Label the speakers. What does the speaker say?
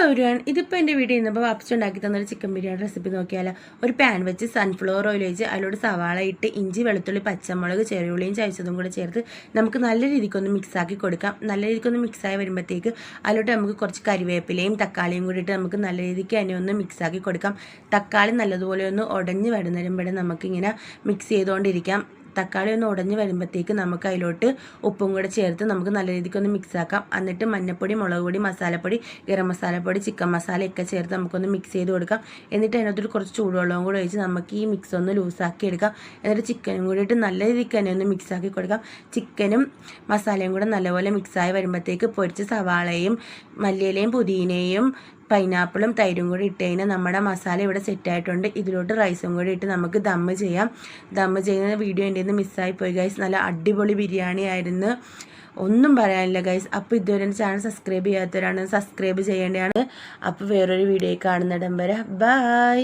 Speaker 1: Everyone, ഇതിപ്പോൾ എൻ്റെ വീട്ടിൽ നിന്നപ്പോൾ വാപ്പിച്ച് ഉണ്ടാക്കി തന്നൊരു ചിക്കൻ ബിരിയാണി റെസിപ്പി നോക്കിയാൽ ഒരു പാൻ വെച്ച് സൺഫ്ലവർ ഓയിൽ ഒഴിച്ച് അതിലോട്ട് സവാള ഇട്ട് ഇഞ്ചി വെളുത്തുള്ളി പച്ചമുളക് ചെറിയുള്ളിയും ചതച്ചതും കൂടെ ചേർത്ത് നമുക്ക് നല്ല രീതിക്കൊന്ന് മിക്സാക്കി കൊടുക്കാം. നല്ല രീതിക്കൊന്ന് മിക്സായി വരുമ്പോഴത്തേക്ക് അതിലോട്ട് നമുക്ക് കുറച്ച് കരിവേപ്പിലയും തക്കാളിയും കൂടി ഇട്ട് നമുക്ക് നല്ല രീതിക്ക് അതിനെ ഒന്ന് മിക്സാക്കി കൊടുക്കാം. തക്കാളി നല്ലതുപോലെ ഒന്ന് ഉടഞ്ഞ് വരുന്നവരെ നമുക്കിങ്ങനെ മിക്സ് ചെയ്തുകൊണ്ടിരിക്കാം. തക്കാളി ഒന്ന് ഉടഞ്ഞ് വരുമ്പോഴത്തേക്ക് നമുക്ക് അതിലോട്ട് ഉപ്പും കൂടെ ചേർത്ത് നമുക്ക് നല്ല രീതിക്കൊന്ന് മിക്സാക്കാം. എന്നിട്ട് മഞ്ഞൾപ്പൊടി, മുളക് പൊടി, മസാലപ്പൊടി, ഗരം മസാലപ്പൊടി, ചിക്കൻ മസാലയൊക്കെ ചേർത്ത് നമുക്കൊന്ന് മിക്സ് ചെയ്ത് കൊടുക്കാം. എന്നിട്ട് അതിനകത്തൊരു കുറച്ച് ചൂടുവെള്ളവും കൂടെ ഒഴിച്ച് നമുക്ക് ഈ മിക്സ് ഒന്ന് ലൂസാക്കി എടുക്കാം. എന്നിട്ട് ചിക്കനും കൂടി ഇട്ട് നല്ല രീതിക്ക് തന്നെ ഒന്ന് മിക്സാക്കി കൊടുക്കാം. ചിക്കനും മസാലയും കൂടെ നല്ലപോലെ മിക്സായി വരുമ്പോഴത്തേക്ക് പൊരിച്ച സവാളയും മല്ലിയിലയും പുതിനയും പൈനാപ്പിളും തൈരും കൂടി ഇട്ട് കഴിഞ്ഞാൽ നമ്മുടെ മസാല ഇവിടെ സെറ്റായിട്ടുണ്ട്. ഇതിലോട്ട് റൈസും കൂടി ഇട്ട് നമുക്ക് ദമ്മ് ചെയ്യാം. ദമ്മ് ചെയ്യുന്ന വീഡിയോ എൻ്റെ നിന്ന് മിസ്സായി പോയി ഗൈസ്. നല്ല അടിപൊളി ബിരിയാണി ആയിരുന്നു, ഒന്നും പറയാനില്ല ഗൈസ്. അപ്പോൾ ഇതുവരെ ചാനൽ സബ്സ്ക്രൈബ് ചെയ്യാത്തവരാണ് സബ്സ്ക്രൈബ് ചെയ്യേണ്ടതാണ്. അപ്പോൾ വേറൊരു വീഡിയോ കാണുന്നിടം വരെ ബൈ.